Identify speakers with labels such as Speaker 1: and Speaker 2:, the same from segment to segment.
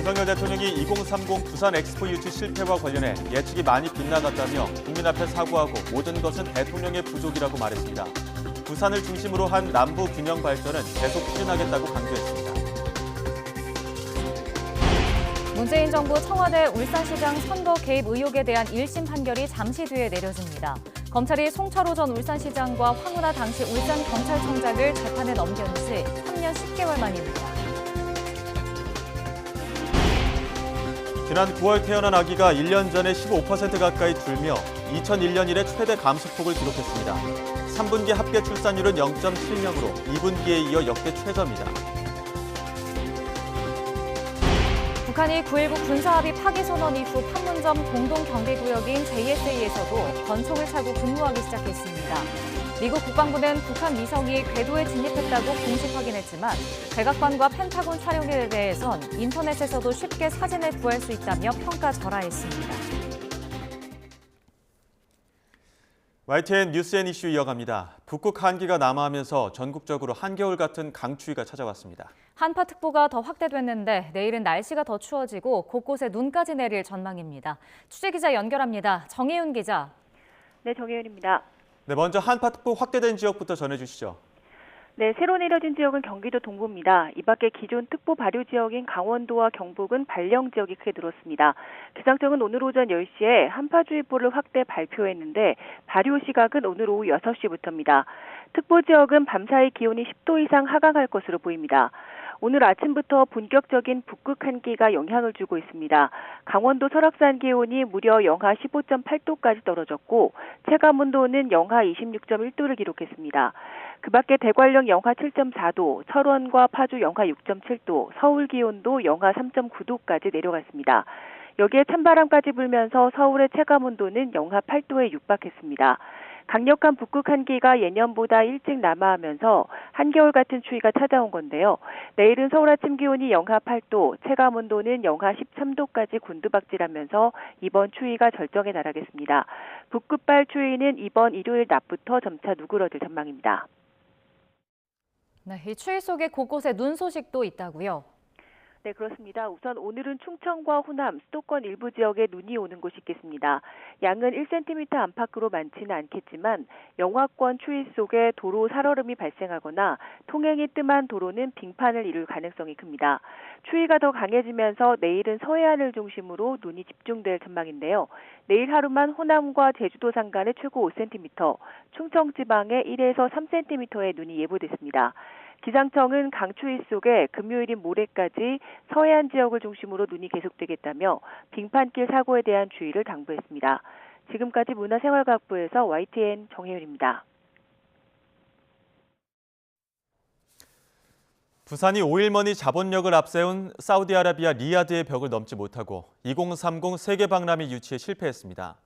Speaker 1: 윤석열 대통령이 2030 부산 엑스포 유치 실패와 관련해 예측이 많이 빗나갔다며 국민 앞에 사과하고 모든 것은 대통령의 부족이라고 말했습니다. 부산을 중심으로 한 남부 균형 발전은 계속 추진하겠다고 강조했습니다.
Speaker 2: 문재인 정부 청와대 울산시장 선거 개입 의혹에 대한 1심 판결이 잠시 뒤에 내려집니다. 검찰이 송철호 전 울산시장과 황운하 당시 울산경찰청장을 재판에 넘긴 지 3년 10개월 만입니다.
Speaker 1: 지난 9월 태어난 아기가 1년 전에 15% 가까이 줄며 2001년 이래 최대 감소폭을 기록했습니다. 3분기 합계 출산율은 0.70으로 2분기에 이어 역대 최저입니다.
Speaker 2: 북한이 9.19 군사합의 파기 선언 이후 판문점 공동경비구역인 JSA에서도 권총을 차고 근무하기 시작했습니다. 미국 국방부는 북한 위성이 궤도에 진입했다고 공식 확인했지만 백악관과 펜타곤 촬영에 대해선 인터넷에서도 쉽게 사진을 구할 수 있다며 평가절하했습니다.
Speaker 1: YTN 뉴스앤 이슈 이어갑니다. 북극 한기가 남하하면서 전국적으로 한겨울 같은 강추위가 찾아왔습니다.
Speaker 2: 한파특보가 더 확대됐는데 내일은 날씨가 더 추워지고 곳곳에 눈까지 내릴 전망입니다. 취재기자 연결합니다. 정혜윤 기자.
Speaker 3: 네, 정혜윤입니다.
Speaker 1: 네, 먼저 한파특보 확대된 지역부터 전해주시죠.
Speaker 3: 네, 새로 내려진 지역은 경기도 동부입니다. 이 밖에 기존 특보 발효 지역인 강원도와 경북은 발령 지역이 크게 늘었습니다. 기상청은 오늘 오전 10시에 한파주의보를 확대 발표했는데 발효 시각은 오늘 오후 6시부터입니다. 특보 지역은 밤사이 기온이 10도 이상 하강할 것으로 보입니다. 오늘 아침부터 본격적인 북극 한기가 영향을 주고 있습니다. 강원도 설악산 기온이 무려 영하 15.8도까지 떨어졌고 체감온도는 영하 26.1도를 기록했습니다. 그 밖에 대관령 영하 7.4도, 철원과 파주 영하 6.7도, 서울 기온도 영하 3.9도까지 내려갔습니다. 여기에 찬바람까지 불면서 서울의 체감온도는 영하 8도에 육박했습니다. 강력한 북극 한기가 예년보다 일찍 남하하면서 한겨울 같은 추위가 찾아온 건데요. 내일은 서울 아침 기온이 영하 8도, 체감온도는 영하 13도까지 곤두박질하면서 이번 추위가 절정에 달하겠습니다. 북극발 추위는 이번 일요일 낮부터 점차 누그러질 전망입니다.
Speaker 2: 네, 이 추위 속에 곳곳에 눈 소식도 있다고요?
Speaker 3: 네, 그렇습니다. 우선 오늘은 충청과 호남, 수도권 일부 지역에 눈이 오는 곳이 있겠습니다. 양은 1cm 안팎으로 많지는 않겠지만 영하권 추위 속에 도로 살얼음이 발생하거나 통행이 뜸한 도로는 빙판을 이룰 가능성이 큽니다. 추위가 더 강해지면서 내일은 서해안을 중심으로 눈이 집중될 전망인데요. 내일 하루만 호남과 제주도 산간에 최고 5cm, 충청 지방에 1에서 3cm의 눈이 예보됐습니다. 기상청은 강추위 속에 금요일인 모레까지 서해안 지역을 중심으로 눈이 계속되겠다며 빙판길 사고에 대한 주의를 당부했습니다. 지금까지 문화생활과학부에서 YTN 정혜윤입니다.
Speaker 1: 부산이 5일머니 자본력을 앞세운 사우디아라비아 리야드의 벽을 넘지 못하고 2030 세계박람회 유치에 실패했습니다.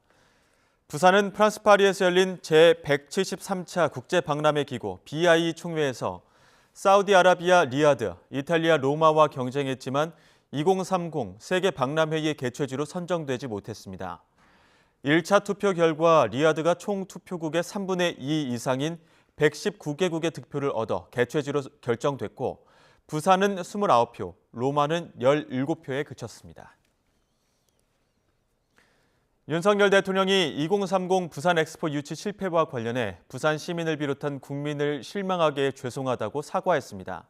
Speaker 1: 부산은 프랑스 파리에서 열린 제173차 국제박람회 기구 BIE 총회에서 사우디아라비아 리야드, 이탈리아 로마와 경쟁했지만 2030 세계박람회의 개최지로 선정되지 못했습니다. 1차 투표 결과 리야드가 총 투표국의 3분의 2 이상인 119개국의 득표를 얻어 개최지로 결정됐고 부산은 29표, 로마는 17표에 그쳤습니다. 윤석열 대통령이 2030 부산 엑스포 유치 실패와 관련해 부산 시민을 비롯한 국민을 실망하게 해 죄송하다고 사과했습니다.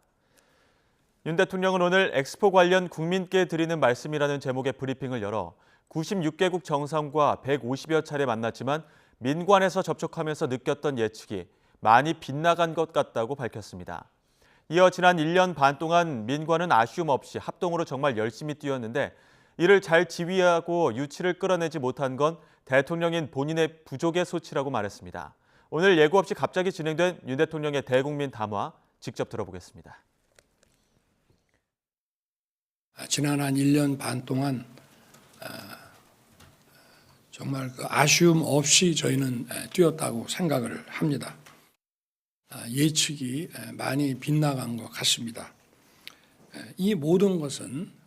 Speaker 1: 윤 대통령은 오늘 엑스포 관련 국민께 드리는 말씀이라는 제목의 브리핑을 열어 96개국 정상과 150여 차례 만났지만 민관에서 접촉하면서 느꼈던 예측이 많이 빗나간 것 같다고 밝혔습니다. 이어 지난 1년 반 동안 민관은 아쉬움 없이 합동으로 정말 열심히 뛰었는데 이를 잘 지휘하고 유치를 끌어내지 못한 건 대통령인 본인의 부족의 소치라고 말했습니다. 오늘 예고 없이 갑자기 진행된 윤 대통령의 대국민 담화 직접 들어보겠습니다.
Speaker 4: 지난 한 1년 반 동안 정말 그 아쉬움 없이 저희는 뛰었다고 생각을 합니다. 예측이 많이 빗나간 것 같습니다. 이 모든 것은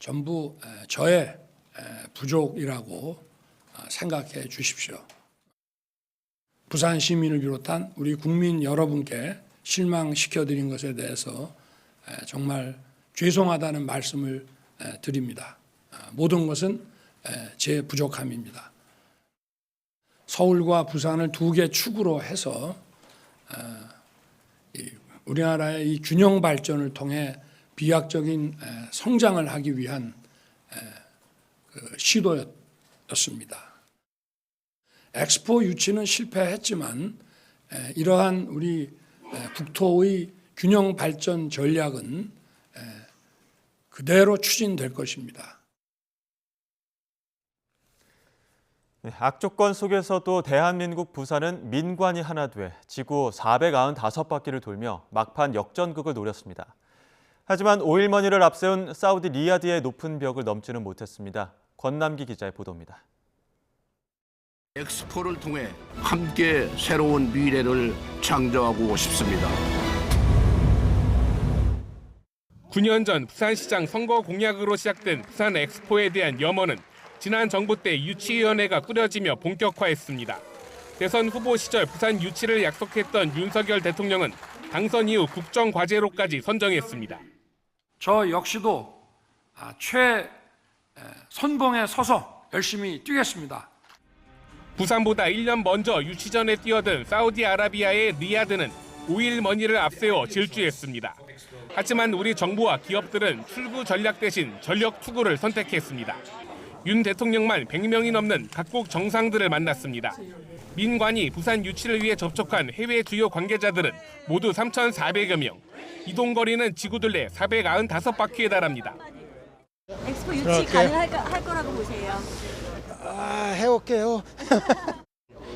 Speaker 4: 전부 저의 부족이라고 생각해 주십시오. 부산 시민을 비롯한 우리 국민 여러분께 실망시켜드린 것에 대해서 정말 죄송하다는 말씀을 드립니다. 모든 것은 제 부족함입니다. 서울과 부산을 두 개 축으로 해서 우리나라의 이 균형 발전을 통해 비약적인 성장을 하기 위한 시도였습니다. 엑스포 유치는 실패했지만 이러한 우리 국토의 균형 발전 전략은 그대로 추진될 것입니다.
Speaker 1: 악조건 속에서도 대한민국 부산은 민관이 하나 돼 지구 495바퀴를 돌며 막판 역전극을 노렸습니다. 하지만 오일머니를 앞세운 사우디 리야드의 높은 벽을 넘지는 못했습니다. 권남기 기자의 보도입니다.
Speaker 5: 엑스포를 통해 함께 새로운 미래를 창조하고 싶습니다.
Speaker 6: 9년 전 부산시장 선거 공약으로 시작된 부산 엑스포에 대한 염원은 지난 정부 때 유치위원회가 꾸려지며 본격화했습니다. 대선 후보 시절 부산 유치를 약속했던 윤석열 대통령은 당선 이후 국정과제로까지 선정했습니다.
Speaker 4: 저 역시도 최선봉에 서서 열심히 뛰겠습니다.
Speaker 6: 부산보다 1년 먼저 유치전에 뛰어든 사우디아라비아의 리야드는 오일머니를 앞세워 질주했습니다. 하지만 우리 정부와 기업들은 출구 전략 대신 전력 투구를 선택했습니다. 윤 대통령만 100명이 넘는 각국 정상들을 만났습니다. 민관이 부산 유치를 위해 접촉한 해외 주요 관계자들은 모두 3,400여 명. 이동거리는 지구둘레 495바퀴에 달합니다.
Speaker 7: 엑스포 유치 가능할 거라고 보세요?
Speaker 8: 해올게요.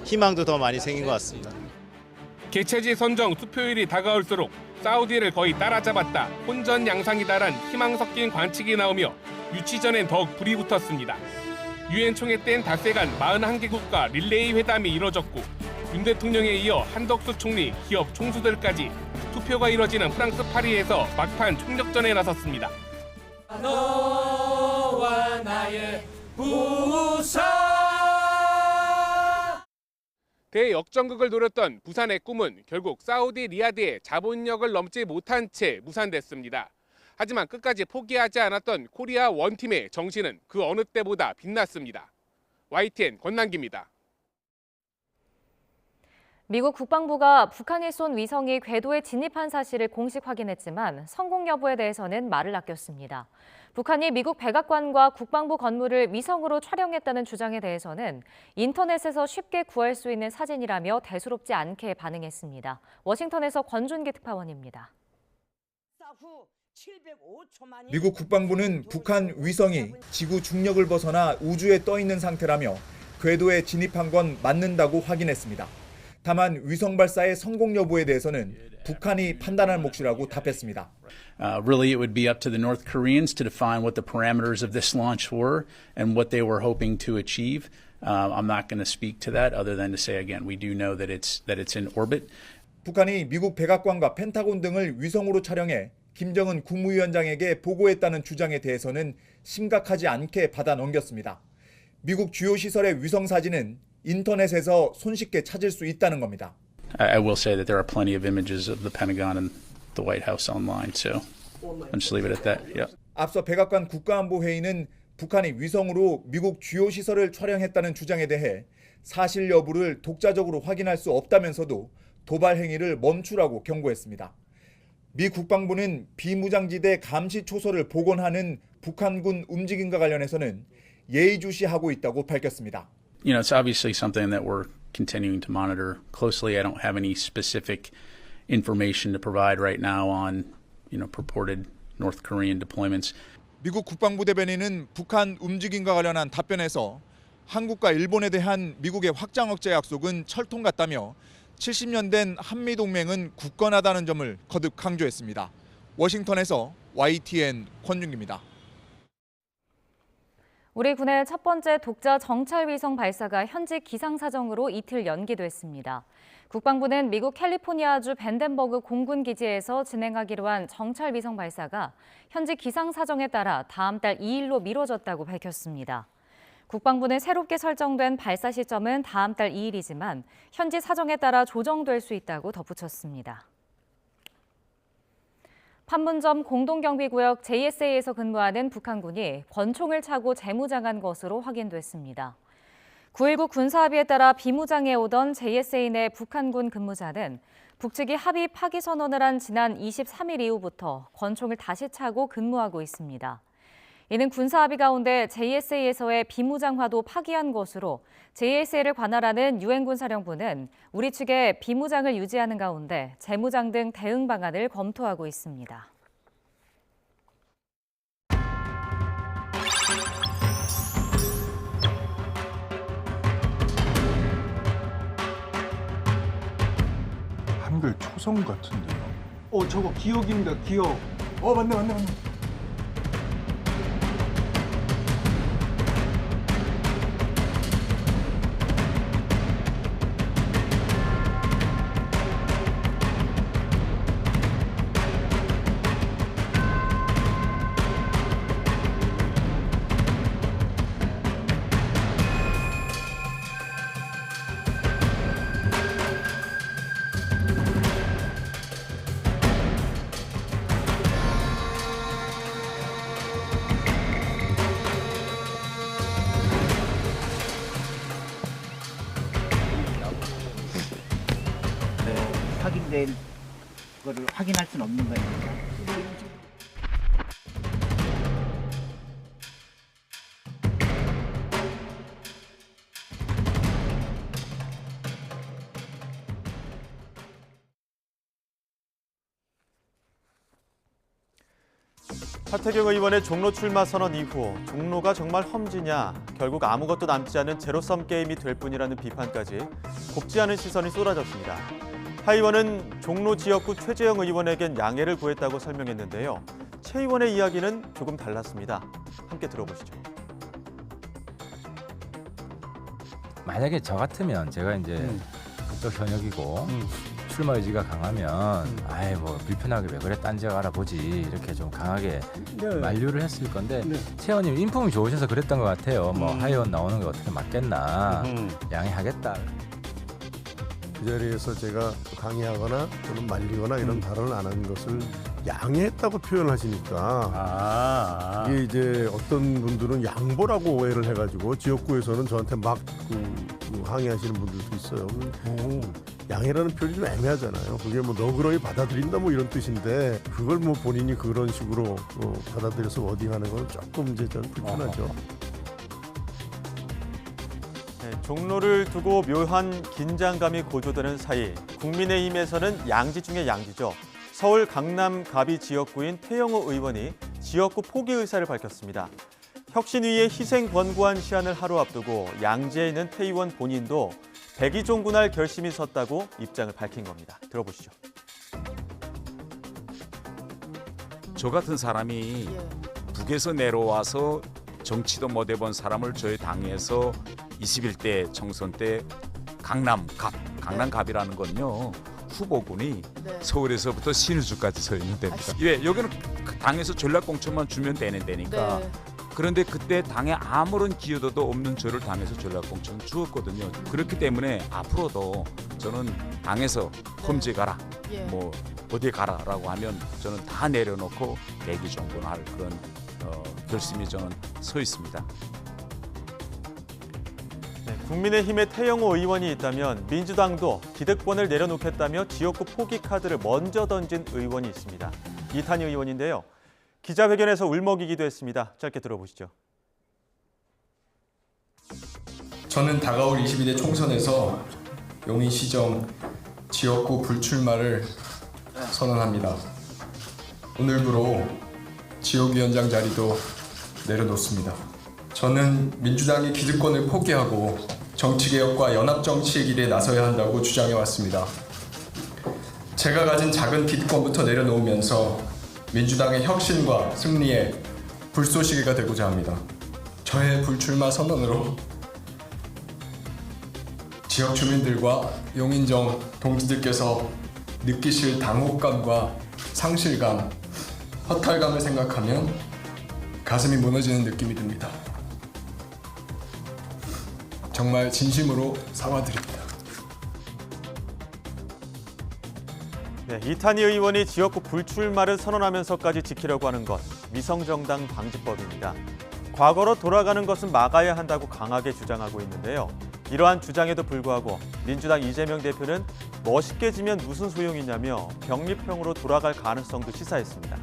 Speaker 8: 희망도 더 많이 생긴 것 같습니다.
Speaker 6: 개최지 선정 투표일이 다가올수록 사우디를 거의 따라잡았다. 혼전양상이다란 희망 섞인 관측이 나오며 유치전엔 더욱 불이 붙었습니다. 유엔 총회 땐 닷새간 41개국과 릴레이 회담이 이뤄졌고 윤 대통령에 이어 한덕수 총리, 기업 총수들까지 투표가 이뤄지는 프랑스 파리에서 막판 총력전에 나섰습니다. 너와 나의 부산. 대역전극을 노렸던 부산의 꿈은 결국 사우디 리야드의 자본력을 넘지 못한 채 무산됐습니다. 하지만 끝까지 포기하지 않았던 코리아 원팀의 정신은 그 어느 때보다 빛났습니다. YTN 권남기입니다.
Speaker 2: 미국 국방부가 북한이 쏜 위성이 궤도에 진입한 사실을 공식 확인했지만 성공 여부에 대해서는 말을 아꼈습니다. 북한이 미국 백악관과 국방부 건물을 위성으로 촬영했다는 주장에 대해서는 인터넷에서 쉽게 구할 수 있는 사진이라며 대수롭지 않게 반응했습니다. 워싱턴에서 권준기 특파원입니다.
Speaker 9: 미국 국방부는 북한 위성이 지구 중력을 벗어나 우주에 떠 있는 상태라며 궤도에 진입한 건 맞는다고 확인했습니다. 다만 위성 발사의 성공 여부에 대해서는 북한이 판단할 몫이라고 답했습니다.
Speaker 10: Really, it would be up to the North Koreans to define what the parameters of this launch were and what they were hoping to achieve. I'm not going to speak to that other than to say again, we do know that it's in orbit.
Speaker 9: 북한이 미국 백악관과 펜타곤 등을 위성으로 촬영해 김정은 국무위원장에게 보고했다는 주장에 대해서는 심각하지 않게 받아 넘겼습니다. 미국 주요 시설의 위성 사진은 인터넷에서 손쉽게 찾을 수 있다는 겁니다.
Speaker 10: I will say that there are plenty of images of the Pentagon and the White House online, so I'll just leave it at that. Yeah.
Speaker 9: 앞서 백악관 국가안보회의는 북한이 위성으로 미국 주요 시설을 촬영했다는 주장에 대해 사실 여부를 독자적으로 확인할 수 없다면서도 도발 행위를 멈추라고 경고했습니다. 미 국방부는 비무장지대 감시 초소를 복원하는 북한군 움직임과 관련해서는 예의주시하고 있다고 밝혔습니다.
Speaker 10: You know, it's obviously something that we're continuing to monitor closely. I don't have any specific information to provide right now on, purported North Korean deployments.
Speaker 9: 미국 국방부 대변인은 북한 움직임과 관련한 답변에서 한국과 일본에 대한 미국의 확장 억제 약속은 철통 같다며 70년 된 한미 동맹은 굳건하다는 점을 거듭 강조했습니다. 워싱턴에서 YTN 권준기입니다.
Speaker 2: 우리 군의 첫 번째 독자 정찰 위성 발사가 현지 기상 사정으로 이틀 연기됐습니다. 국방부는 미국 캘리포니아주 벤덴버그 공군 기지에서 진행하기로 한 정찰 위성 발사가 현지 기상 사정에 따라 다음 달 2일로 미뤄졌다고 밝혔습니다. 국방부는 새롭게 설정된 발사 시점은 다음 달 2일이지만 현지 사정에 따라 조정될 수 있다고 덧붙였습니다. 판문점 공동경비구역 JSA에서 근무하는 북한군이 권총을 차고 재무장한 것으로 확인됐습니다. 9.19 군사합의에 따라 비무장해 오던 JSA 내 북한군 근무자는 북측이 합의 파기 선언을 한 지난 23일 이후부터 권총을 다시 차고 근무하고 있습니다. 이는 군사합의 가운데 JSA에서의 비무장화도 파기한 것으로 JSA를 관할하는 유엔군사령부는 우리 측의 비무장을 유지하는 가운데 재무장 등 대응 방안을 검토하고 있습니다.
Speaker 11: 한글 초성 같은데요.
Speaker 12: 저거 기억입니다. 기억. 맞네.
Speaker 13: 확인된 거를 확인할 수는 없는 거니까.
Speaker 1: 하태경 의원의 종로 출마 선언 이후 종로가 정말 험지냐, 결국 아무것도 남지 않은 제로섬 게임이 될 뿐이라는 비판까지 곱지 않은 시선이 쏟아졌습니다. 하 의원은 종로 지역구 최재형 의원에겐 양해를 구했다고 설명했는데요. 최 의원의 이야기는 조금 달랐습니다. 함께 들어보시죠.
Speaker 14: 만약에 저 같으면 제가 이제 그쪽 현역이고 출마 의지가 강하면 아이 뭐 불편하게 왜 그래 딴 지역 알아보지 이렇게 좀 강하게 만류를 했을 건데 최 의원님 인품이 좋으셔서 그랬던 것 같아요. 뭐 하 의원 나오는 게 어떻게 맞겠나 양해하겠다.
Speaker 11: 그 자리에서 제가 강의하거나 또는 말리거나 이런 발언을 안 한 것을 양해했다고 표현하시니까 이게 이제 어떤 분들은 양보라고 오해를 해가지고 지역구에서는 저한테 막 항의하시는 분들도 있어요. 양해라는 표현이 좀 애매하잖아요. 그게 뭐 너그러이 받아들인다 뭐 이런 뜻인데 그걸 뭐 본인이 그런 식으로 받아들여서 어딩하는 건 조금 이제 좀 불편하죠.
Speaker 1: 종로를 두고 묘한 긴장감이 고조되는 사이 국민의힘에서는 양지 중에 양지죠. 서울 강남 가비 지역구인 태영호 의원이 지역구 포기 의사를 밝혔습니다. 혁신위의 희생 권고안 시한을 하루 앞두고 양지에 있는 태 의원 본인도 백의종군할 결심이 섰다고 입장을 밝힌 겁니다. 들어보시죠.
Speaker 15: 저 같은 사람이 북에서 내려와서 정치도 못 해본 사람을 저희 당에서 21대 총선 때 강남갑이라는 건요. 후보군이 서울에서부터 신의주까지 서 있는 데입니다. 여기는 당에서 전략공천만 주면 되는 데니까. 그런데 그때 당에 아무런 기여도도 없는 저를 당에서 전략공천 주었거든요. 그렇기 때문에 앞으로도 저는 당에서 험지 가라, 뭐 어디 가라라고 하면 저는 다 내려놓고 백의종군할 그런 결심이 저는 서 있습니다.
Speaker 1: 국민의힘의 태영호 의원이 있다면 민주당도 기득권을 내려놓겠다며 지역구 포기 카드를 먼저 던진 의원이 있습니다. 이탄희 의원인데요. 기자회견에서 울먹이기도 했습니다. 짧게 들어보시죠.
Speaker 16: 저는 다가올 22대 총선에서 용인시정 지역구 불출마를 선언합니다. 오늘부로 지역위원장 자리도 내려놓습니다. 저는 민주당이 기득권을 포기하고 정치개혁과 연합정치의 길에 나서야 한다고 주장해왔습니다. 제가 가진 작은 기득권부터 내려놓으면서 민주당의 혁신과 승리에 불쏘시개가 되고자 합니다. 저의 불출마 선언으로 지역 주민들과 용인정 동지들께서 느끼실 당혹감과 상실감, 허탈감을 생각하면 가슴이 무너지는 느낌이 듭니다. 정말 진심으로 사과드립니다.
Speaker 1: 네, 이탄희 의원이 지역구 불출마를 선언하면서까지 지키려고 하는 것, 위성정당 방지법입니다. 과거로 돌아가는 것은 막아야 한다고 강하게 주장하고 있는데요. 이러한 주장에도 불구하고 민주당 이재명 대표는 멋있게 지면 무슨 소용이냐며 병립형으로 돌아갈 가능성도 시사했습니다.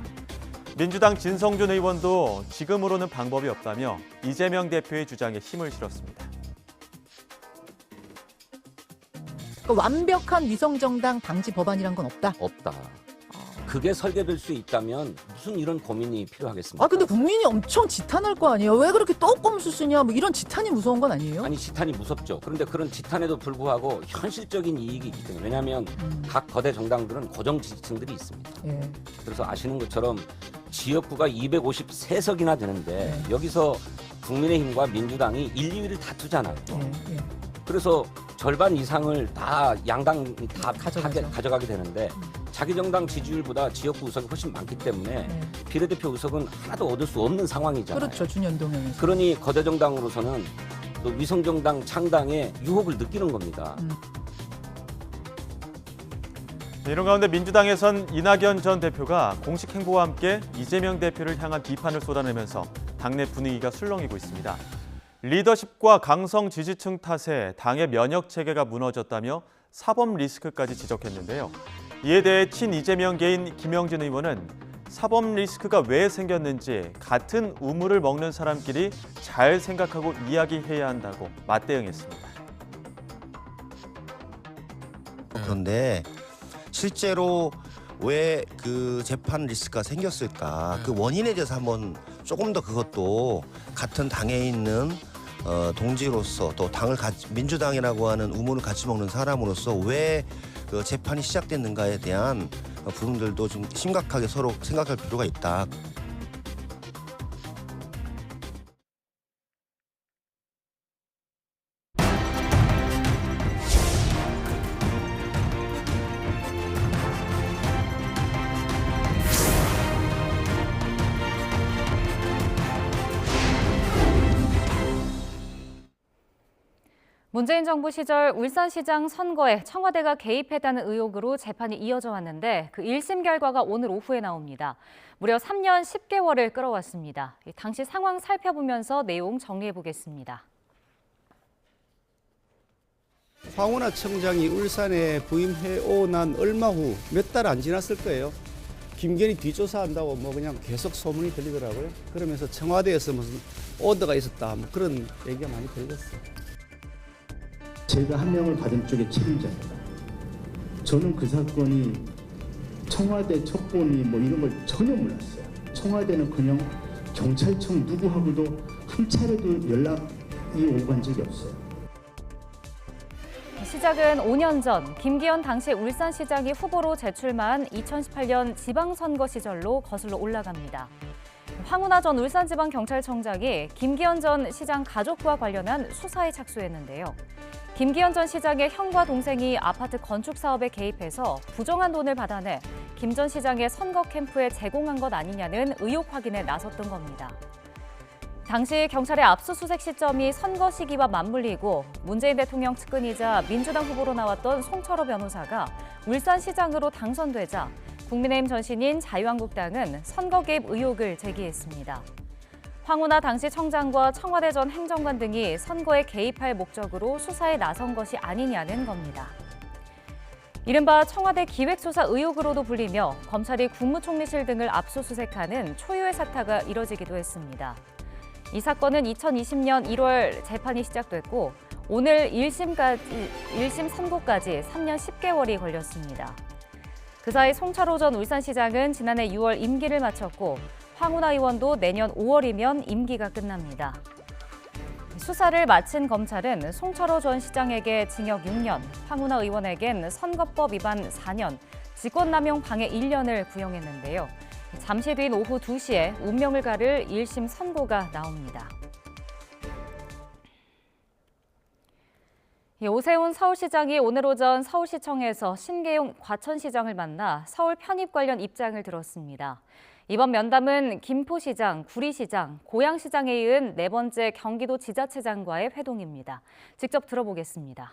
Speaker 1: 민주당 진성준 의원도 지금으로는 방법이 없다며 이재명 대표의 주장에 힘을 실었습니다.
Speaker 17: 완벽한 위성정당 방지 법안이란 건 없다?
Speaker 18: 없다. 그게 설계될 수 있다면 무슨 이런 고민이 필요하겠습니까?
Speaker 17: 근데 국민이 엄청 지탄할 거 아니에요? 왜 그렇게 떡검수 쓰냐? 뭐 이런 지탄이 무서운 건 아니에요?
Speaker 18: 아니, 지탄이 무섭죠. 그런데 그런 지탄에도 불구하고 현실적인 이익이 있기 때문에. 왜냐하면 각 거대 정당들은 고정 지지층들이 있습니다.
Speaker 17: 예.
Speaker 18: 그래서 아시는 것처럼 지역구가 253석이나 되는데 여기서 국민의힘과 민주당이 1, 2위를 다투잖아요. 그래서 절반 이상을 다 양당 다 가져가게 되는데 자기 정당 지지율보다 지역구 의석이 훨씬 많기 때문에 비례대표 의석은 하나도 얻을 수 없는 상황이잖아요.
Speaker 17: 그렇죠. 준연동형에서.
Speaker 18: 그러니 거대 정당으로서는 또 위성정당 창당에 유혹을 느끼는 겁니다.
Speaker 1: 이런 가운데 민주당에선 이낙연 전 대표가 공식 행보와 함께 이재명 대표를 향한 비판을 쏟아내면서 당내 분위기가 술렁이고 있습니다. 리더십과 강성 지지층 탓에 당의 면역 체계가 무너졌다며 사법 리스크까지 지적했는데요. 이에 대해 친 이재명계인 김영진 의원은 사법 리스크가 왜 생겼는지 같은 우물을 먹는 사람끼리 잘 생각하고 이야기해야 한다고 맞대응했습니다.
Speaker 19: 그런데 실제로 왜 그 재판 리스크가 생겼을까? 그 원인에 대해서 한번 조금 더 그것도 같은 당에 있는 동지로서 또 민주당이라고 하는 우물을 같이 먹는 사람으로서 왜 그 재판이 시작됐는가에 대한 부분들도 좀 심각하게 서로 생각할 필요가 있다.
Speaker 2: 문재인 정부 시절 울산시장 선거에 청와대가 개입했다는 의혹으로 재판이 이어져 왔는데 그 1심 결과가 오늘 오후에 나옵니다. 무려 3년 10개월을 끌어왔습니다. 당시 상황 살펴보면서 내용 정리해보겠습니다.
Speaker 20: 황운하 청장이 울산에 부임해 난 얼마 후 몇 달 안 지났을 거예요. 김건희 뒷조사한다고 뭐 그냥 계속 소문이 들리더라고요. 그러면서 청와대에서 무슨 오더가 있었다 뭐 그런 얘기가 많이 들렸어요.
Speaker 21: 제가 한 명을 받은 쪽에 책임자입니다. 저는 그 사건이 청와대 첩보니 뭐 이런 걸 전혀 몰랐어요. 청와대는커녕 경찰청 누구하고도 한 차례도 연락이 오고 간 적이 없어요.
Speaker 2: 시작은 5년 전 김기현 당시 울산시장이 후보로 제출만 2018년 지방선거 시절로 거슬러 올라갑니다. 황운하 전 울산지방경찰청장이 김기현 전 시장 가족과 관련한 수사에 착수했는데요. 김기현 전 시장의 형과 동생이 아파트 건축 사업에 개입해서 부정한 돈을 받아내 김 전 시장의 선거 캠프에 제공한 것 아니냐는 의혹 확인에 나섰던 겁니다. 당시 경찰의 압수수색 시점이 선거 시기와 맞물리고 문재인 대통령 측근이자 민주당 후보로 나왔던 송철호 변호사가 울산시장으로 당선되자 국민의힘 전신인 자유한국당은 선거 개입 의혹을 제기했습니다. 황운하 당시 청장과 청와대 전 행정관 등이 선거에 개입할 목적으로 수사에 나선 것이 아니냐는 겁니다. 이른바 청와대 기획수사 의혹으로도 불리며 검찰이 국무총리실 등을 압수수색하는 초유의 사태가 이뤄지기도 했습니다. 이 사건은 2020년 1월 재판이 시작됐고 오늘 1심 선고까지 3년 10개월이 걸렸습니다. 그 사이 송철호 전 울산시장은 지난해 6월 임기를 마쳤고 황운하 의원도 내년 5월이면 임기가 끝납니다. 수사를 마친 검찰은 송철호 전 시장에게 징역 6년, 황운하 의원에겐 선거법 위반 4년, 직권남용 방해 1년을 구형했는데요. 잠시 뒤인 오후 2시에 운명을 가를 1심 선고가 나옵니다. 오세훈 서울시장이 오늘 오전 서울시청에서 신계용 과천시장을 만나 서울 편입 관련 입장을 들었습니다. 이번 면담은 김포시장, 구리시장, 고양시장에 이은 네 번째 경기도 지자체장과의 회동입니다. 직접 들어보겠습니다.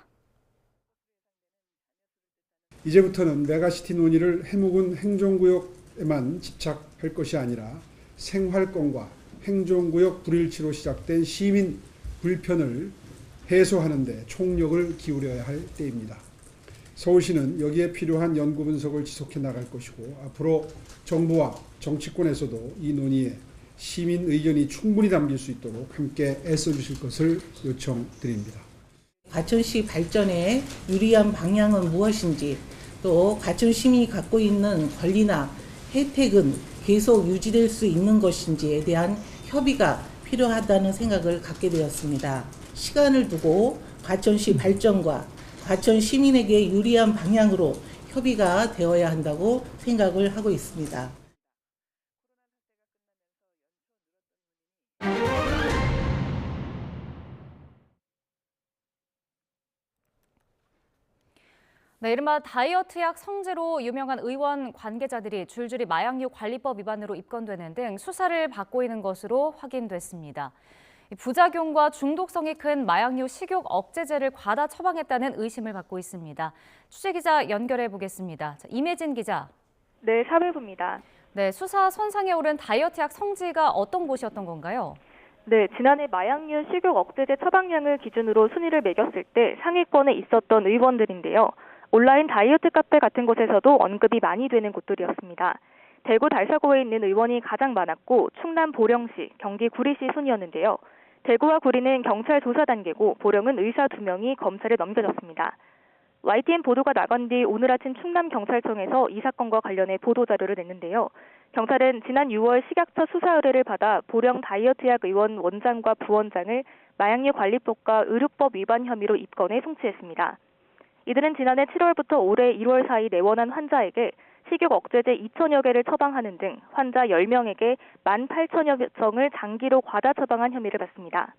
Speaker 4: 이제부터는 메가시티 논의를 해묵은 행정구역에만 집착할 것이 아니라 생활권과 행정구역 불일치로 시작된 시민 불편을 해소하는 데 총력을 기울여야 할 때입니다. 서울시는 여기에 필요한 연구 분석을 지속해 나갈 것이고 앞으로 정부와 정치권에서도 이 논의에 시민 의견이 충분히 담길 수 있도록 함께 애써주실 것을 요청드립니다.
Speaker 3: 과천시 발전에 유리한 방향은 무엇인지, 또 과천 시민이 갖고 있는 권리나 혜택은 계속 유지될 수 있는 것인지에 대한 협의가 필요하다는 생각을 갖게 되었습니다. 시간을 두고 과천시 발전과 과천 시민에게 유리한 방향으로 협의가 되어야 한다고 생각을 하고 있습니다.
Speaker 2: 네, 이른바 다이어트 약 성지로 유명한 의원 관계자들이 줄줄이 마약류 관리법 위반으로 입건되는 등 수사를 받고 있는 것으로 확인됐습니다. 부작용과 중독성이 큰 마약류 식욕 억제제를 과다 처방했다는 의심을 받고 있습니다. 취재기자 연결해 보겠습니다. 임혜진 기자.
Speaker 22: 네, 사회부입니다.
Speaker 2: 네, 수사 선상에 오른 다이어트 약 성지가 어떤 곳이었던 건가요?
Speaker 22: 네, 지난해 마약류 식욕 억제제 처방량을 기준으로 순위를 매겼을 때 상위권에 있었던 의원들인데요. 온라인 다이어트 카페 같은 곳에서도 언급이 많이 되는 곳들이었습니다. 대구 달서구에 있는 의원이 가장 많았고 충남 보령시, 경기 구리시 순이었는데요. 대구와 구리는 경찰 조사 단계고 보령은 의사 2명이 검찰에 넘겨졌습니다. YTN 보도가 나간 뒤 오늘 아침 충남경찰청에서 이 사건과 관련해 보도자료를 냈는데요. 경찰은 지난 6월 식약처 수사 의뢰를 받아 보령 다이어트약 의원 원장과 부원장을 마약류 관리법과 의료법 위반 혐의로 입건해 송치했습니다. 이들은 지난해 7월부터 올해 1월 사이 내원한 환자에게 식욕 억제제 2천여 개를 처방하는 등 환자 10명에게 18,000여 정을 장기로 과다 처방한 혐의를 받습니다.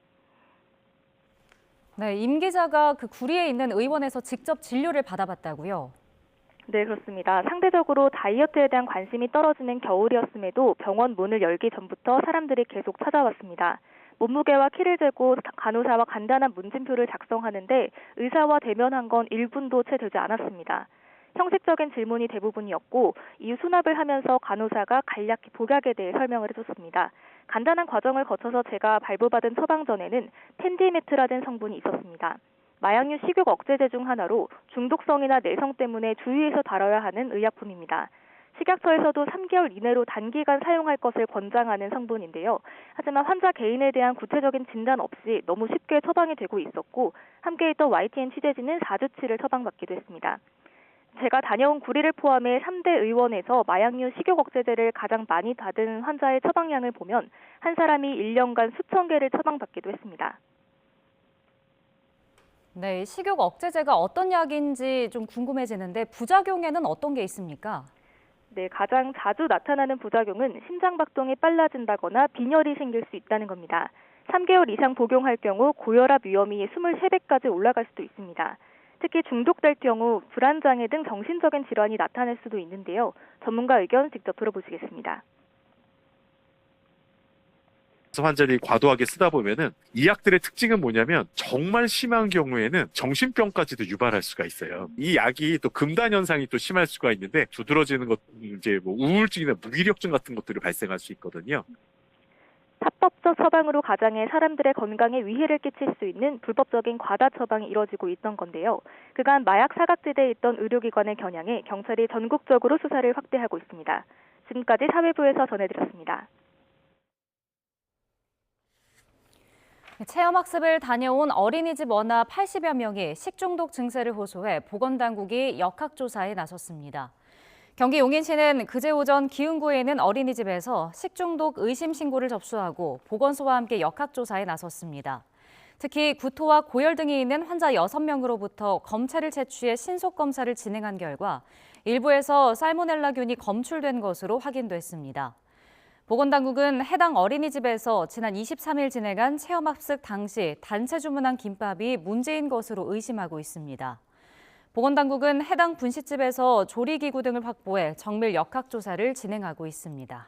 Speaker 2: 네, 임 기자가 그 구리에 있는 의원에서 직접 진료를 받아봤다고요?
Speaker 22: 네, 그렇습니다. 상대적으로 다이어트에 대한 관심이 떨어지는 겨울이었음에도 병원 문을 열기 전부터 사람들이 계속 찾아왔습니다. 몸무게와 키를 재고 간호사와 간단한 문진표를 작성하는데 의사와 대면한 건 1분도 채 되지 않았습니다. 형식적인 질문이 대부분이었고 이후 수납을 하면서 간호사가 간략히 복약에 대해 설명을 해줬습니다. 간단한 과정을 거쳐서 제가 발부받은 처방전에는 펜디메트라는 성분이 있었습니다. 마약류 식욕 억제제 중 하나로 중독성이나 내성 때문에 주의해서 다뤄야 하는 의약품입니다. 식약처에서도 3개월 이내로 단기간 사용할 것을 권장하는 성분인데요. 하지만 환자 개인에 대한 구체적인 진단 없이 너무 쉽게 처방이 되고 있었고 함께 있던 YTN 취재진은 4주치를 처방받기도 했습니다. 제가 다녀온 구리를 포함해 3대 의원에서 마약류 식욕 억제제를 가장 많이 받은 환자의 처방량을 보면 한 사람이 1년간 수천 개를 처방받기도 했습니다.
Speaker 2: 네, 식욕 억제제가 어떤 약인지 좀 궁금해지는데 부작용에는 어떤 게 있습니까?
Speaker 22: 네, 가장 자주 나타나는 부작용은 심장박동이 빨라진다거나 빈혈이 생길 수 있다는 겁니다. 3개월 이상 복용할 경우 고혈압 위험이 23배까지 올라갈 수도 있습니다. 특히 중독될 경우 불안장애 등 정신적인 질환이 나타날 수도 있는데요. 전문가 의견 직접 들어보시겠습니다.
Speaker 23: 환자들이 과도하게 쓰다 보면은 이 약들의 특징은 뭐냐면 정말 심한 경우에는 정신병까지도 유발할 수가 있어요. 이 약이 또 금단 현상이 또 심할 수가 있는데 두드러지는 것, 이제 뭐 우울증이나 무기력증 같은 것들이 발생할 수 있거든요.
Speaker 22: 합법적 처방으로 가장해 사람들의 건강에 위해를 끼칠 수 있는 불법적인 과다 처방이 이뤄지고 있던 건데요. 그간 마약 사각지대에 있던 의료기관을 겨냥해 경찰이 전국적으로 수사를 확대하고 있습니다. 지금까지 사회부에서 전해드렸습니다.
Speaker 2: 체험학습을 다녀온 어린이집 원아 80여 명이 식중독 증세를 호소해 보건당국이 역학조사에 나섰습니다. 경기 용인시는 그제 오전 기흥구에 있는 어린이집에서 식중독 의심 신고를 접수하고 보건소와 함께 역학조사에 나섰습니다. 특히 구토와 고열 등이 있는 환자 6명으로부터 검체를 채취해 신속검사를 진행한 결과 일부에서 살모넬라균이 검출된 것으로 확인됐습니다. 보건당국은 해당 어린이집에서 지난 23일 진행한 체험학습 당시 단체 주문한 김밥이 문제인 것으로 의심하고 있습니다. 보건당국은 해당 분식집에서 조리기구 등을 확보해 정밀 역학조사를 진행하고 있습니다.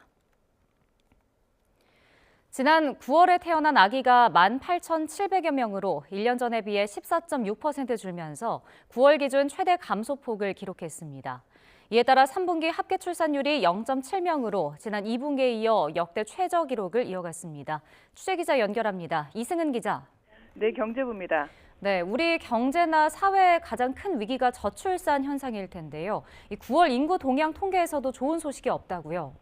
Speaker 2: 지난 9월에 태어난 아기가 18,700여 명으로 1년 전에 비해 14.6% 줄면서 9월 기준 최대 감소폭을 기록했습니다. 이에 따라 3분기 합계 출산율이 0.7명으로 지난 2분기에 이어 역대 최저 기록을 이어갔습니다. 취재기자 연결합니다. 이승은 기자.
Speaker 5: 네, 경제부입니다.
Speaker 2: 네, 우리 경제나 사회의 가장 큰 위기가 저출산 현상일 텐데요. 9월 인구 동향 통계에서도 좋은 소식이 없다고요?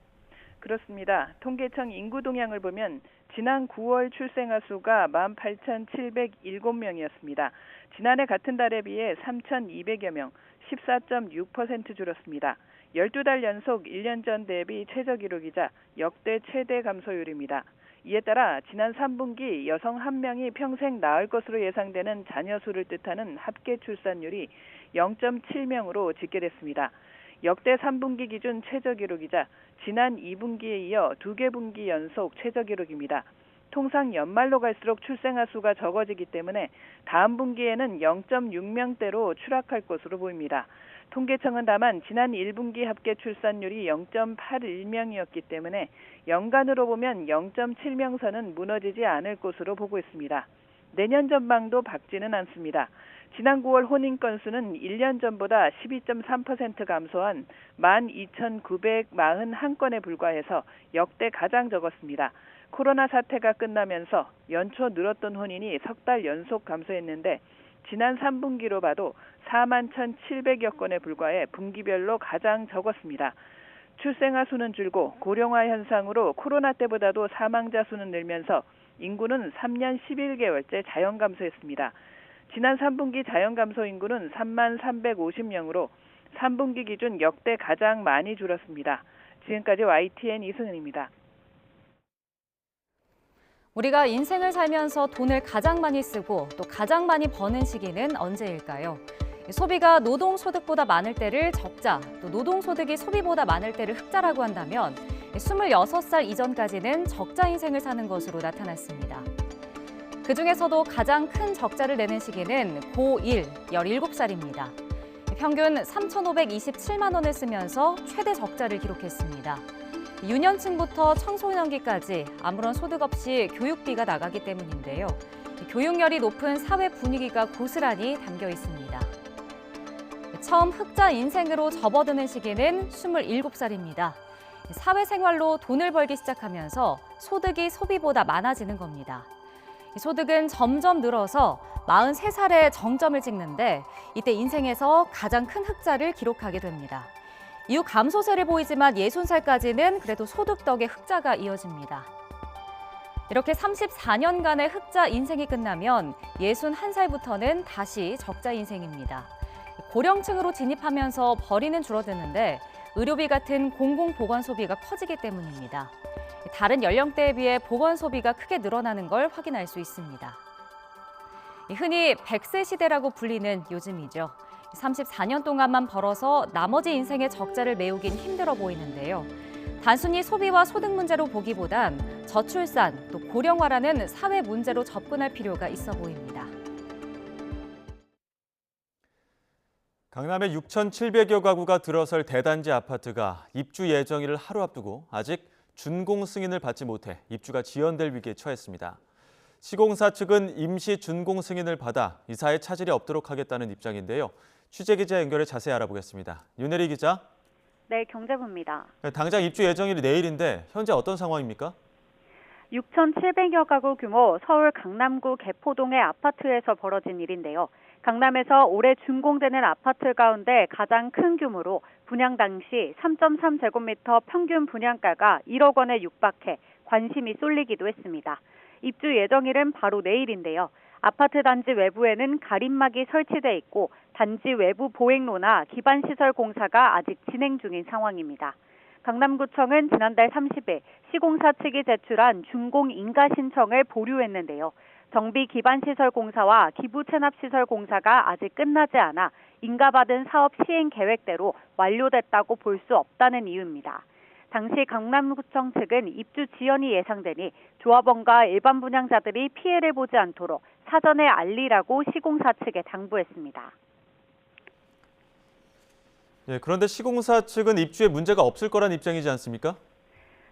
Speaker 5: 그렇습니다. 통계청 인구 동향을 보면 지난 9월 출생아 수가 18,707명이었습니다. 지난해 같은 달에 비해 3,200여 명, 14.6% 줄었습니다. 12달 연속 1년 전 대비 최저 기록이자 역대 최대 감소율입니다. 이에 따라 지난 3분기 여성 1명이 평생 낳을 것으로 예상되는 자녀 수를 뜻하는 합계 출산율이 0.7명으로 집계됐습니다. 역대 3분기 기준 최저 기록이자 지난 2분기에 이어 2개 분기 연속 최저 기록입니다. 통상 연말로 갈수록 출생아 수가 적어지기 때문에 다음 분기에는 0.6명대로 추락할 것으로 보입니다. 통계청은 다만 지난 1분기 합계 출산율이 0.81명이었기 때문에 연간으로 보면 0.7명 선은 무너지지 않을 것으로 보고 있습니다. 내년 전망도 밝지는 않습니다. 지난 9월 혼인 건수는 1년 전보다 12.3% 감소한 12,941건에 불과해서 역대 가장 적었습니다. 코로나 사태가 끝나면서 연초 늘었던 혼인이 석 달 연속 감소했는데 지난 3분기로 봐도 41,700여 건에 불과해 분기별로 가장 적었습니다. 출생아 수는 줄고 고령화 현상으로 코로나 때보다도 사망자 수는 늘면서 인구는 3년 11개월째 자연 감소했습니다. 지난 3분기 자연 감소 인구는 3350명으로 3분기 기준 역대 가장 많이 줄었습니다. 지금까지 YTN 이승은입니다.
Speaker 2: 우리가 인생을 살면서 돈을 가장 많이 쓰고 또 가장 많이 버는 시기는 언제일까요? 소비가 노동소득보다 많을 때를 적자, 또 노동소득이 소비보다 많을 때를 흑자라고 한다면 26살 이전까지는 적자 인생을 사는 것으로 나타났습니다. 그중에서도 가장 큰 적자를 내는 시기는 고1, 17살입니다. 평균 3,527만 원을 쓰면서 최대 적자를 기록했습니다. 유년층부터 청소년기까지 아무런 소득 없이 교육비가 나가기 때문인데요. 교육열이 높은 사회 분위기가 고스란히 담겨 있습니다. 처음 흑자 인생으로 접어드는 시기는 27살입니다. 사회생활로 돈을 벌기 시작하면서 소득이 소비보다 많아지는 겁니다. 소득은 점점 늘어서 43살에 정점을 찍는데 이때 인생에서 가장 큰 흑자를 기록하게 됩니다. 이후 감소세를 보이지만 60살까지는 그래도 소득 덕에 흑자가 이어집니다. 이렇게 34년간의 흑자 인생이 끝나면 61살부터는 다시 적자 인생입니다. 고령층으로 진입하면서 벌이는 줄어드는데 의료비 같은 공공보건 소비가 커지기 때문입니다. 다른 연령대에 비해 보건 소비가 크게 늘어나는 걸 확인할 수 있습니다. 흔히 100세 시대라고 불리는 요즘이죠. 34년 동안만 벌어서 나머지 인생의 적자를 메우긴 힘들어 보이는데요. 단순히 소비와 소득 문제로 보기보단 저출산, 또 고령화라는 사회 문제로 접근할 필요가 있어 보입니다.
Speaker 1: 강남의 6,700여 가구가 들어설 대단지 아파트가 입주 예정일을 하루 앞두고 아직 준공 승인을 받지 못해 입주가 지연될 위기에 처했습니다. 시공사 측은 임시 준공 승인을 받아 이사에 차질이 없도록 하겠다는 입장인데요. 취재기자 연결해 자세히 알아보겠습니다. 윤혜리 기자.
Speaker 7: 네, 경제부입니다.
Speaker 1: 당장 입주 예정일이 내일인데 현재 어떤 상황입니까?
Speaker 7: 6,700여 가구 규모 서울 강남구 개포동의 아파트에서 벌어진 일인데요. 강남에서 올해 준공되는 아파트 가운데 가장 큰 규모로 분양 당시 3.3제곱미터 평균 분양가가 1억 원에 육박해 관심이 쏠리기도 했습니다. 입주 예정일은 바로 내일인데요. 아파트 단지 외부에는 가림막이 설치돼 있고 단지 외부 보행로나 기반시설 공사가 아직 진행 중인 상황입니다. 강남구청은 지난달 30일 시공사 측이 제출한 준공 인가 신청을 보류했는데요. 정비 기반시설 공사와 기부 체납시설 공사가 아직 끝나지 않아 인가받은 사업 시행 계획대로 완료됐다고 볼 수 없다는 이유입니다. 당시 강남구청 측은 입주 지연이 예상되니 조합원과 일반 분양자들이 피해를 보지 않도록 사전에 알리라고 시공사 측에 당부했습니다.
Speaker 1: 그런데 시공사 측은 입주에 문제가 없을 거란 입장이지 않습니까?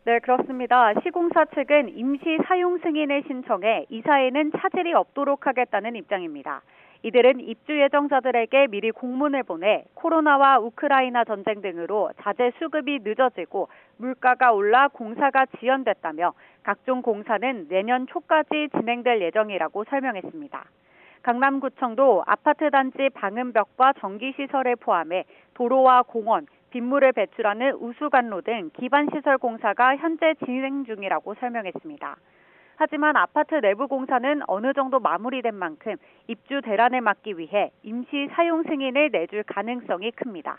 Speaker 7: 네, 그렇습니다. 시공사 측은 임시 사용 승인을 신청해 이사에는 차질이 없도록 하겠다는 입장입니다. 이들은 입주 예정자들에게 미리 공문을 보내 코로나와 우크라이나 전쟁 등으로 자재 수급이 늦어지고 물가가 올라 공사가 지연됐다며 각종 공사는 내년 초까지 진행될 예정이라고 설명했습니다. 강남구청도 아파트 단지 방음벽과 전기시설을 포함해 도로와 공원, 빗물을 배출하는 우수관로 등 기반시설 공사가 현재 진행 중이라고 설명했습니다. 하지만 아파트 내부 공사는 어느 정도 마무리된 만큼 입주 대란을 막기 위해 임시 사용 승인을 내줄 가능성이 큽니다.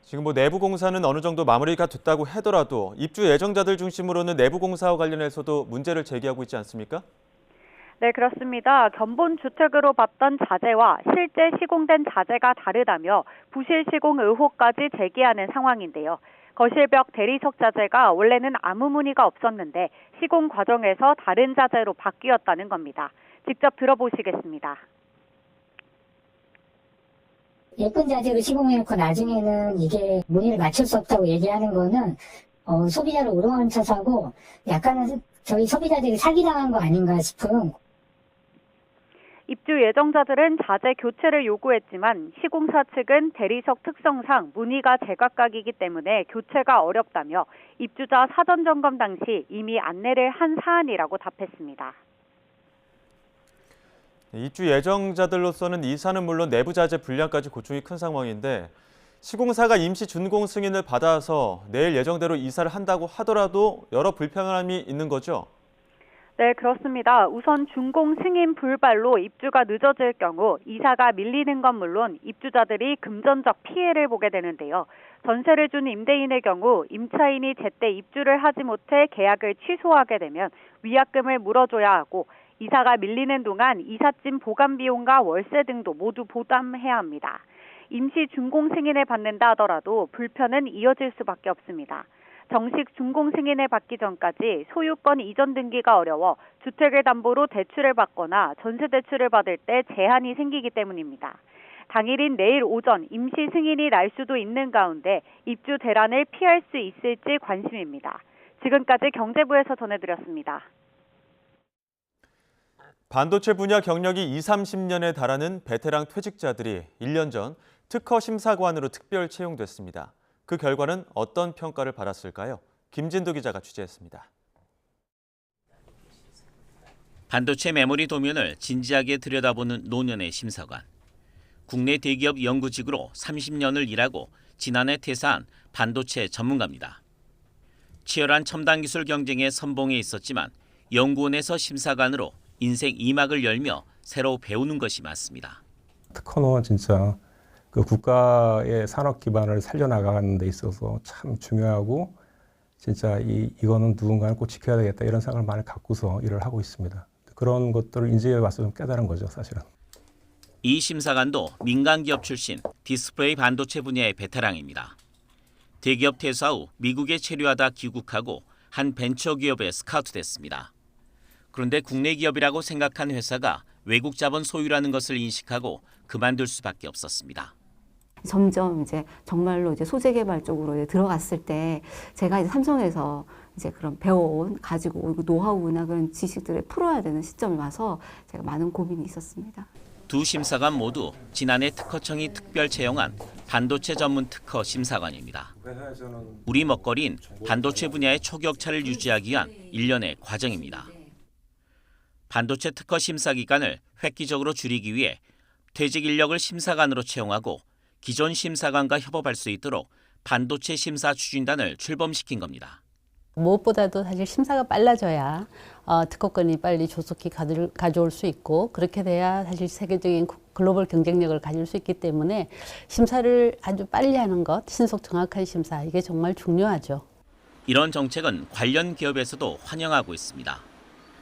Speaker 1: 지금 내부 공사는 어느 정도 마무리가 됐다고 하더라도 입주 예정자들 중심으로는 내부 공사와 관련해서도 문제를 제기하고 있지 않습니까?
Speaker 7: 네, 그렇습니다. 견본 주택으로 봤던 자재와 실제 시공된 자재가 다르다며 부실 시공 의혹까지 제기하는 상황인데요. 거실벽 대리석 자재가 원래는 아무 문의가 없었는데 시공 과정에서 다른 자재로 바뀌었다는 겁니다. 직접 들어보시겠습니다.
Speaker 6: 예쁜 자재로 시공해놓고 나중에는 이게 문의를 맞출 수 없다고 얘기하는 거는 소비자를 우롱한쳐서하고 약간은 저희 소비자들이 사기당한 거 아닌가 싶은.
Speaker 7: 입주 예정자들은 자재 교체를 요구했지만 시공사 측은 대리석 특성상 문의가 제각각이기 때문에 교체가 어렵다며 입주자 사전 점검 당시 이미 안내를 한 사안이라고 답했습니다.
Speaker 1: 입주 예정자들로서는 이사는 물론 내부 자재 분량까지 고충이 큰 상황인데 시공사가 임시 준공 승인을 받아서 내일 예정대로 이사를 한다고 하더라도 여러 불편함이 있는 거죠?
Speaker 7: 네, 그렇습니다. 우선 준공 승인 불발로 입주가 늦어질 경우 이사가 밀리는 건 물론 입주자들이 금전적 피해를 보게 되는데요. 전세를 준 임대인의 경우 임차인이 제때 입주를 하지 못해 계약을 취소하게 되면 위약금을 물어줘야 하고 이사가 밀리는 동안 이삿짐 보관 비용과 월세 등도 모두 부담해야 합니다. 임시 준공 승인을 받는다 하더라도 불편은 이어질 수밖에 없습니다. 정식 준공 승인을 받기 전까지 소유권 이전 등기가 어려워 주택을 담보로 대출을 받거나 전세 대출을 받을 때 제한이 생기기 때문입니다. 당일인 내일 오전 임시 승인이 날 수도 있는 가운데 입주 대란을 피할 수 있을지 관심입니다. 지금까지 경제부에서 전해드렸습니다.
Speaker 1: 반도체 분야 경력이 20-30년에 달하는 베테랑 퇴직자들이 1년 전 특허 심사관으로 특별 채용됐습니다. 그 결과는 어떤 평가를 받았을까요? 김진도 기자가 취재했습니다.
Speaker 8: 반도체 메모리 도면을 진지하게 들여다보는 노년의 심사관. 국내 대기업 연구직으로 30년을 일하고 지난해 퇴사한 반도체 전문가입니다. 치열한 첨단 기술 경쟁에 선봉해 있었지만 연구원에서 심사관으로 인생 2막을 열며 새로 배우는 것이 많습니다.
Speaker 10: 특허는 진짜 그 국가의 산업 기반을 살려나가는 데 있어서 참 중요하고 진짜 이거는 누군가는 꼭 지켜야 되겠다 이런 생각을 많이 갖고서 일을 하고 있습니다. 그런 것들을 인지해 와서 좀 깨달은 거죠, 사실은.
Speaker 8: 이 심사관도 민간기업 출신 디스플레이 반도체 분야의 베테랑입니다. 대기업 퇴사 후 미국에 체류하다 귀국하고 한 벤처기업에 스카우트됐습니다. 그런데 국내 기업이라고 생각한 회사가 외국 자본 소유라는 것을 인식하고 그만둘 수밖에 없었습니다.
Speaker 24: 점점 정말로 소재 개발 쪽으로 들어갔을 때 제가 삼성에서 그런 배워온 가지고 노하우나 그런 지식들을 풀어야 되는 시점이 와서 제가 많은 고민이 있었습니다.
Speaker 8: 두 심사관 모두 지난해 특허청이 특별 채용한 반도체 전문 특허 심사관입니다. 우리 먹거리인 반도체 분야의 초격차를 유지하기 위한 일련의 과정입니다. 반도체 특허 심사 기간을 획기적으로 줄이기 위해 퇴직 인력을 심사관으로 채용하고 기존 심사관과 협업할 수 있도록 반도체 심사 추진단을 출범시킨 겁니다.
Speaker 25: 무엇보다도 사실 심사가 빨라져야 특허권이 빨리 조속히 가져올 수 있고 그렇게 돼야 사실 세계적인 글로벌 경쟁력을 가질 수 있기 때문에 심사를 아주 빨리 하는 것, 신속 정확한 심사 이게 정말 중요하죠.
Speaker 8: 이런 정책은 관련 기업에서도 환영하고 있습니다.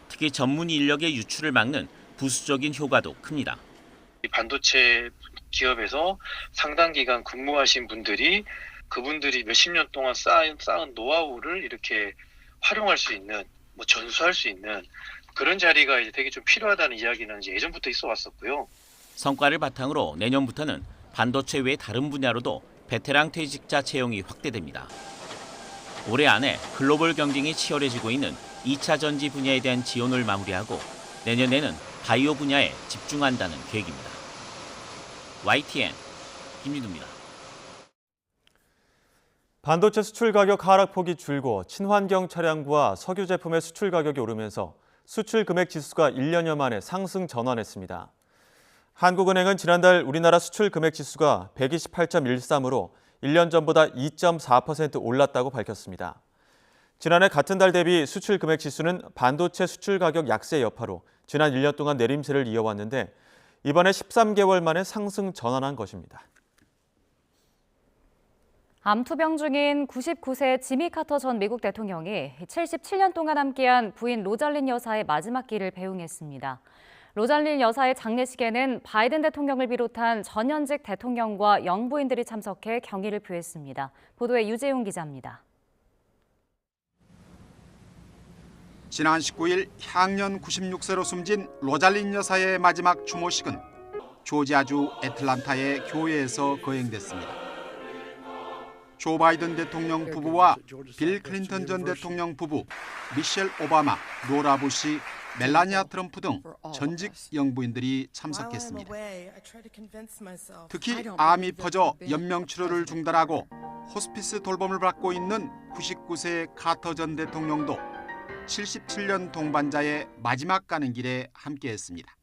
Speaker 8: 특히 전문 인력의 유출을 막는 부수적인 효과도 큽니다.
Speaker 26: 반도체 기업에서 상당 기간 근무하신 분들이 그분들이 몇십 년 동안 쌓은 노하우를 이렇게 활용할 수 있는, 전수할 수 있는 그런 자리가 이제 되게 좀 필요하다는 이야기는 이제 예전부터 있어 왔었고요.
Speaker 8: 성과를 바탕으로 내년부터는 반도체 외 다른 분야로도 베테랑 퇴직자 채용이 확대됩니다. 올해 안에 글로벌 경쟁이 치열해지고 있는 2차 전지 분야에 대한 지원을 마무리하고 내년에는 바이오 분야에 집중한다는 계획입니다. YTN 김민우입니다.
Speaker 1: 반도체 수출 가격 하락폭이 줄고 친환경 차량과 석유 제품의 수출 가격이 오르면서 수출 금액 지수가 1년여 만에 상승 전환했습니다. 한국은행은 지난달 우리나라 수출 금액 지수가 128.13으로 1년 전보다 2.4% 올랐다고 밝혔습니다. 지난해 같은 달 대비 수출 금액 지수는 반도체 수출 가격 약세 여파로 지난 1년 동안 내림세를 이어왔는데 이번에 13개월 만에 상승 전환한 것입니다.
Speaker 2: 암투병 중인 99세 지미 카터 전 미국 대통령이 77년 동안 함께한 부인 로잘린 여사의 마지막 길을 배웅했습니다. 로잘린 여사의 장례식에는 바이든 대통령을 비롯한 전현직 대통령과 영부인들이 참석해 경의를 표했습니다. 보도에 유재용 기자입니다.
Speaker 9: 지난 19일 향년 96세로 숨진 로잘린 여사의 마지막 추모식은 조지아주 애틀란타의 교회에서 거행됐습니다. 조 바이든 대통령 부부와 빌 클린턴 전 대통령 부부, 미셸 오바마, 로라 부시, 멜라니아 트럼프 등 전직 영부인들이 참석했습니다. 특히 암이 퍼져 연명 치료를 중단하고 호스피스 돌봄을 받고 있는 99세 카터 전 대통령도 77년 동반자의 마지막 가는 길에 함께했습니다.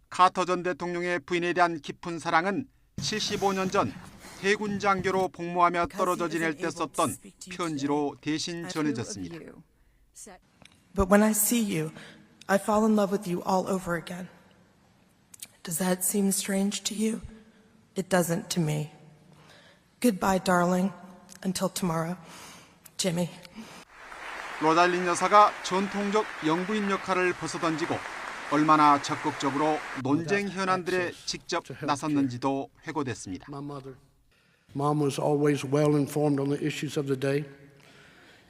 Speaker 9: 카터 전 대통령의 부인에 대한 깊은 사랑은 75년 전 해군 장교로 복무하며 떨어져 지낼 때 썼던 편지로 대신 전해졌습니다.
Speaker 11: But when I see you, I fall in love with you all over again. Does that seem strange to you? It doesn't to me. Goodbye, darling. Until tomorrow. Jimmy.
Speaker 9: 로잘린 여사가 전통적 영부인 역할을 벗어던지고 얼마나 적극적으로 논쟁 현안들에 직접 나섰는지도 회고됐습니다.
Speaker 12: Mom was always well informed on the issues of the day.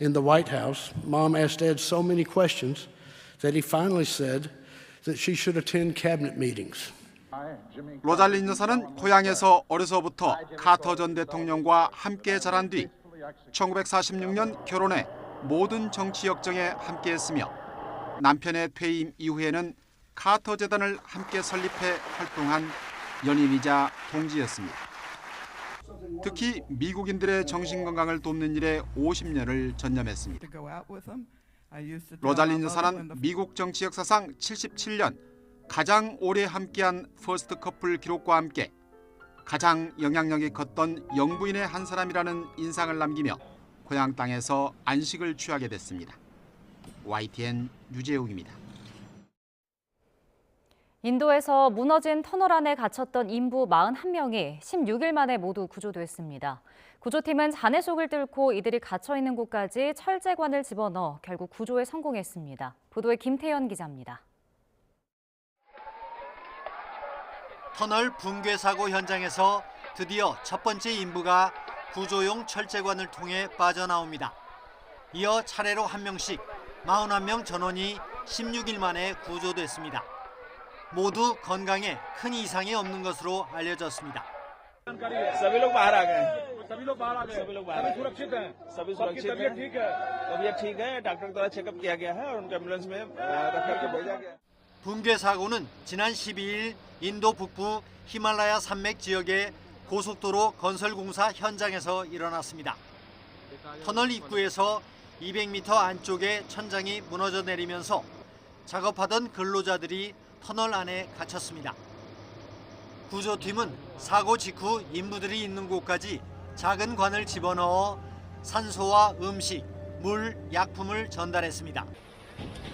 Speaker 12: In the White House, Mom asked Ed so many questions that he finally said that she should attend cabinet meetings.
Speaker 9: 로잘린 여사는 고향에서 어려서부터 카터 전 대통령과 함께 자란 뒤 1946년 결혼해 모든 정치 역정에 함께했으며 남편의 퇴임 이후에는 카터 재단을 함께 설립해 활동한 연인이자 동지였습니다. 특히 미국인들의 정신건강을 돕는 일에 50년을 전념했습니다. 로잘린 여사는 미국 정치 역사상 77년 가장 오래 함께한 퍼스트 커플 기록과 함께 가장 영향력이 컸던 영부인의 한 사람이라는 인상을 남기며 고향 땅에서 안식을 취하게 됐습니다. YTN 유재욱입니다.
Speaker 2: 인도에서 무너진 터널 안에 갇혔던 인부 41명이 16일 만에 모두 구조됐습니다. 구조팀은 잔해 속을 뚫고 이들이 갇혀있는 곳까지 철제관을 집어넣어 결국 구조에 성공했습니다. 보도에 김태현 기자입니다.
Speaker 13: 터널 붕괴 사고 현장에서 드디어 첫 번째 인부가 구조용 철제관을 통해 빠져나옵니다. 이어 차례로 한 명씩 41명 전원이 16일 만에 구조됐습니다. 모두 건강에 큰 이상이 없는 것으로 알려졌습니다. 붕괴 사고는 지난 12일 인도 북부 히말라야 산맥 지역의 고속도로 건설 공사 현장에서 일어났습니다. 터널 입구에서 200m 안쪽에 천장이 무너져 내리면서 작업하던 근로자들이 터널 안에 갇혔습니다. 구조팀은 사고 직후 인부들이 있는 곳까지 작은 관을 집어넣어 산소와 음식, 물, 약품을 전달했습니다.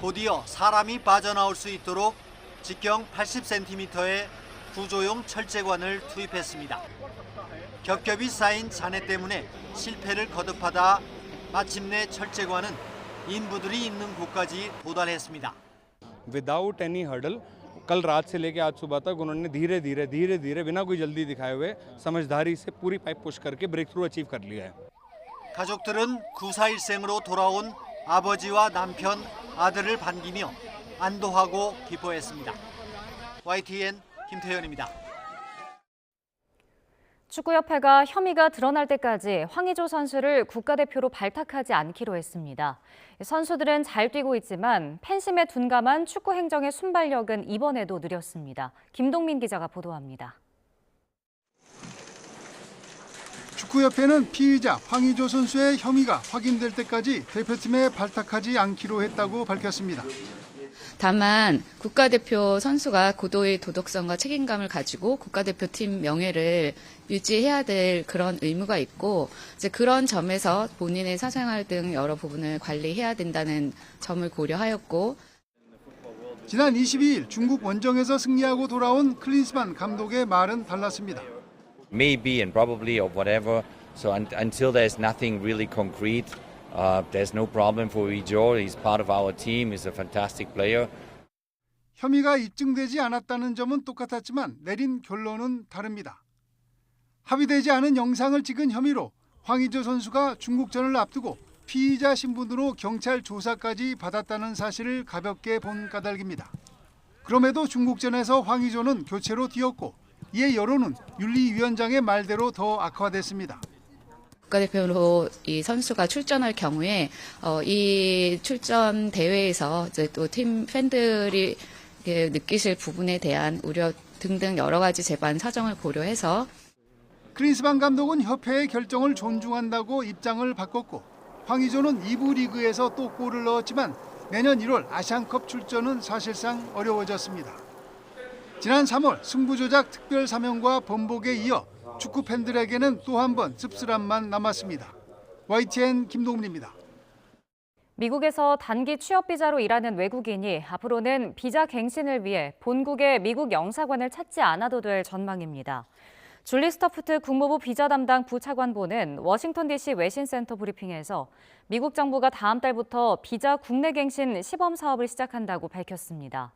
Speaker 13: 곧이어 사람이 빠져나올 수 있도록 직경 80cm의 구조용 철제관을 투입했습니다. 겹겹이 쌓인 잔해 때문에 실패를 거듭하다 마침내 철제관은 인부들이 있는 곳까지 도달했습니다.
Speaker 14: Without any hurdle, कल रात से लेके आज सुबह तक उन्होंने धीरे धीरे बिना कोई जल्दी दिखाए हुए समझदारी से पूरी पाइप पुश करके ब्रेक थ्रू अचीव कर लिया है.
Speaker 13: 가족들은 구사일생으로 돌아온 아버지와 남편, 아들을 반기며 안도하고 기뻐했습니다. YTN 김태현입니다.
Speaker 2: 축구협회가 혐의가 드러날 때까지 황의조 선수를 국가대표로 발탁하지 않기로 했습니다. 선수들은 잘 뛰고 있지만 팬심에 둔감한 축구 행정의 순발력은 이번에도 느렸습니다. 김동민 기자가 보도합니다.
Speaker 4: 축구협회는 피의자 황의조 선수의 혐의가 확인될 때까지 대표팀에 발탁하지 않기로 했다고 밝혔습니다.
Speaker 15: 다만 국가대표 선수가 고도의 도덕성과 책임감을 가지고 국가대표팀 명예를 유지해야 될 그런 의무가 있고 이제 그런 점에서 본인의 사생활 등 여러 부분을 관리해야 된다는 점을 고려하였고
Speaker 4: 지난 22일 중국 원정에서 승리하고 돌아온 클린스만 감독의 말은 달랐습니다.
Speaker 16: Maybe and probably or whatever. So until there's nothing really concrete, there's no problem for Joe. He's part of our team. He's a fantastic player.
Speaker 4: 혐의가 입증되지 않았다는 점은 똑같았지만 내린 결론은 다릅니다. 합의되지 않은 영상을 찍은 혐의로 황의조 선수가 중국전을 앞두고 피의자 신분으로 경찰 조사까지 받았다는 사실을 가볍게 본 까닭입니다. 그럼에도 중국전에서 황의조는 교체로 뛰었고 이에 여론은 윤리위원장의 말대로 더 악화됐습니다.
Speaker 15: 국가대표로 이 선수가 출전할 경우에 이 출전 대회에서 이제 또 팀 팬들이 느끼실 부분에 대한 우려 등등 여러 가지 재반 사정을 고려해서
Speaker 4: 클린스만 감독은 협회의 결정을 존중한다고 입장을 바꿨고 황의조는 2부 리그에서 또 골을 넣었지만 내년 1월 아시안컵 출전은 사실상 어려워졌습니다. 지난 3월 승부조작 특별사면과 번복에 이어 축구 팬들에게는 또 한 번 씁쓸함만 남았습니다. YTN 김동민입니다.
Speaker 2: 미국에서 단기 취업 비자로 일하는 외국인이 앞으로는 비자 갱신을 위해 본국의 미국 영사관을 찾지 않아도 될 전망입니다. 줄리 스터프트 국무부 비자 담당 부차관보는 워싱턴 DC 외신센터 브리핑에서 미국 정부가 다음 달부터 비자 국내 갱신 시범 사업을 시작한다고 밝혔습니다.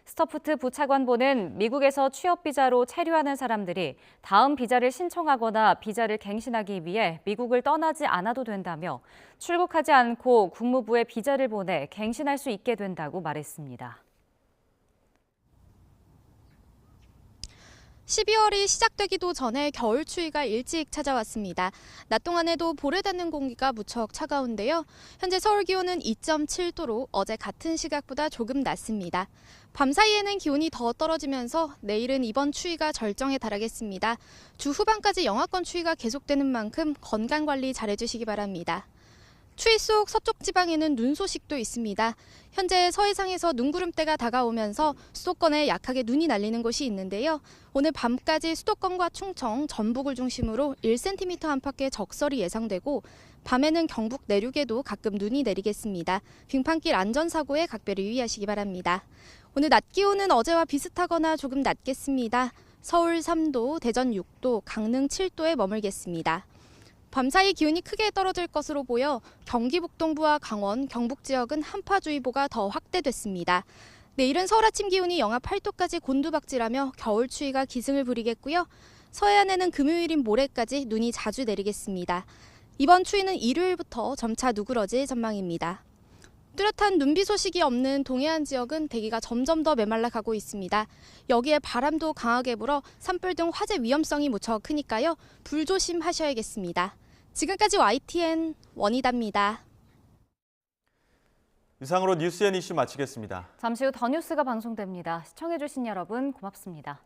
Speaker 2: 스터프트 부차관보는 미국에서 취업 비자로 체류하는 사람들이 다음 비자를 신청하거나 비자를 갱신하기 위해 미국을 떠나지 않아도 된다며 출국하지 않고 국무부에 비자를 보내 갱신할 수 있게 된다고 말했습니다.
Speaker 17: 12월이 시작되기도 전에 겨울 추위가 일찍 찾아왔습니다. 낮 동안에도 볼에 닿는 공기가 무척 차가운데요. 현재 서울 기온은 2.7도로 어제 같은 시각보다 조금 낮습니다. 밤 사이에는 기온이 더 떨어지면서 내일은 이번 추위가 절정에 달하겠습니다. 주 후반까지 영하권 추위가 계속되는 만큼 건강관리 잘해주시기 바랍니다. 추위 속 서쪽 지방에는 눈 소식도 있습니다. 현재 서해상에서 눈구름대가 다가오면서 수도권에 약하게 눈이 날리는 곳이 있는데요. 오늘 밤까지 수도권과 충청, 전북을 중심으로 1cm 안팎의 적설이 예상되고 밤에는 경북 내륙에도 가끔 눈이 내리겠습니다. 빙판길 안전사고에 각별히 유의하시기 바랍니다. 오늘 낮 기온은 어제와 비슷하거나 조금 낮겠습니다. 서울 3도, 대전 6도, 강릉 7도에 머물겠습니다. 밤사이 기온이 크게 떨어질 것으로 보여 경기 북동부와 강원, 경북 지역은 한파주의보가 더 확대됐습니다. 내일은 서울 아침 기온이 영하 8도까지 곤두박질하며 겨울 추위가 기승을 부리겠고요. 서해안에는 금요일인 모레까지 눈이 자주 내리겠습니다. 이번 추위는 일요일부터 점차 누그러질 전망입니다. 뚜렷한 눈비 소식이 없는 동해안 지역은 대기가 점점 더 메말라 가고 있습니다. 여기에 바람도 강하게 불어 산불 등 화재 위험성이 무척 크니까요. 불조심하셔야겠습니다. 지금까지 YTN 원희다입니다.
Speaker 1: 이상으로 뉴스앤 이슈 마치겠습니다.
Speaker 2: 잠시 후 더 뉴스가 방송됩니다. 시청해주신 여러분 고맙습니다.